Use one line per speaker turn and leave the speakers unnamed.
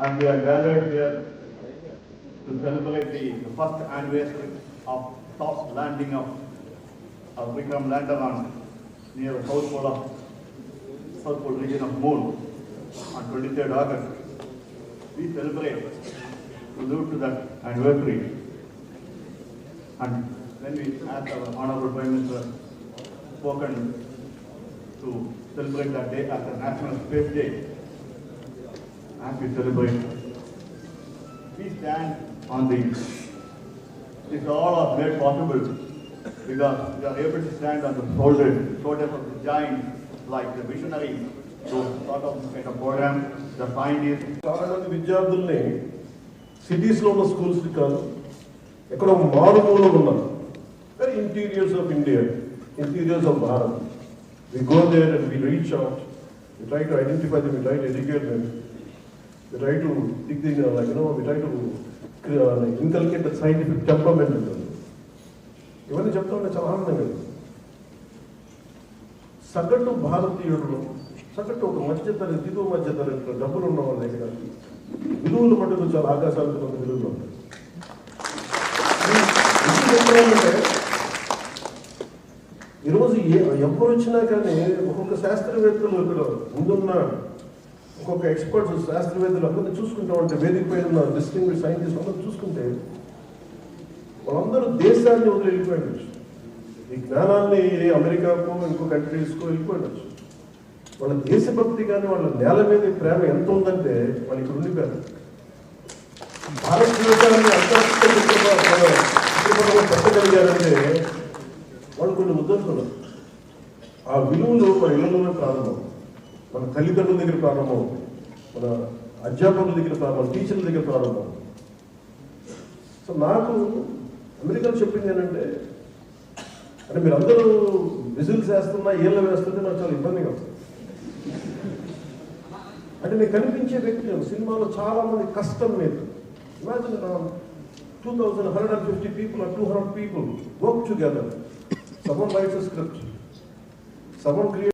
and we are gathered here to celebrate the first anniversary of soft landing of Vikram lander on near the South Pole region of Moon on 23rd August. We celebrate to live to that anniversary, and then we ask our Honorable Prime Minister spoken to celebrate that day as a National Space Day. As we celebrate, we stand on this all are made possible because we are able to stand on the shoulders of the giants like the visionaries who thought of this kind of program, the scientists.
చాలా మంది విద్యార్థుల్ని సిటీస్లో ఉన్న schools కాదు, ఎక్కడో మారుమూలలో ఉన్నారు, very interiors of India, interiors of Bharat. We go there and we reach out, we try to identify them, we try to educate them, we try to dig the, we try to inculcate the scientific temperament in them. ఇవన్నీ చెప్తా ఉంటే చాలా ఆనందంగా. సగటు భారతీయుడు, సగటు ఒక మధ్యతరగతి, దిగువ మధ్యతరగతి డబ్బులు ఉన్న వాళ్ళ దగ్గర విలువలు మటుకు చాలా ఆకాశాలకు కొంత విలువలు ఉంటాయి. ఈరోజు ఎవరు వచ్చినా కానీ ఒక్కొక్క శాస్త్రవేత్తలు ఇక్కడ ముందున్న ఒక్కొక్క ఎక్స్పర్ట్స్ శాస్త్రవేత్తలు అందరినీ చూసుకుంటా ఉంటే, వేదిక పైన ఉన్న డిస్టింగ్విష్ సైంటిస్ట్ అందరూ చూసుకుంటే వాళ్ళందరూ దేశాన్ని వదిలి వెళ్ళిపోయిండొచ్చు, ఈ జ్ఞానాన్ని అమెరికాకో ఇంకో కంట్రీస్కో వెళ్ళిపోయిండొచ్చు. వాళ్ళ దేశభక్తి కానీ వాళ్ళ నేల మీద ప్రేమ ఎంత ఉందంటే వాళ్ళు ఇక్కడ ఉండిపోయారు. భారతదేశాన్ని పెట్టగలిగారంటే వాళ్ళు కొన్ని ఉద్దేశాలు, ఆ విలువలు మన ఇళ్లలోనే ప్రారంభం, మన తల్లిదండ్రుల దగ్గర ప్రారంభం, మన అధ్యాపకుల దగ్గర ప్రారంభం, టీచర్ల దగ్గర ప్రారంభం. సో నాకు అమెరికాలో చెప్పింది ఏంటంటే, అంటే మీరందరూ విజిల్స్ వేస్తున్నా ఏళ్ళ వేస్తుంటే నాకు చాలా ఇబ్బందిగా ఉంది. అంటే నేను కనిపించే వ్యక్తి సినిమాలో చాలా మంది కష్టం మీద, imagine 2,150 people or 200 people work together. Someone writes a script, someone creates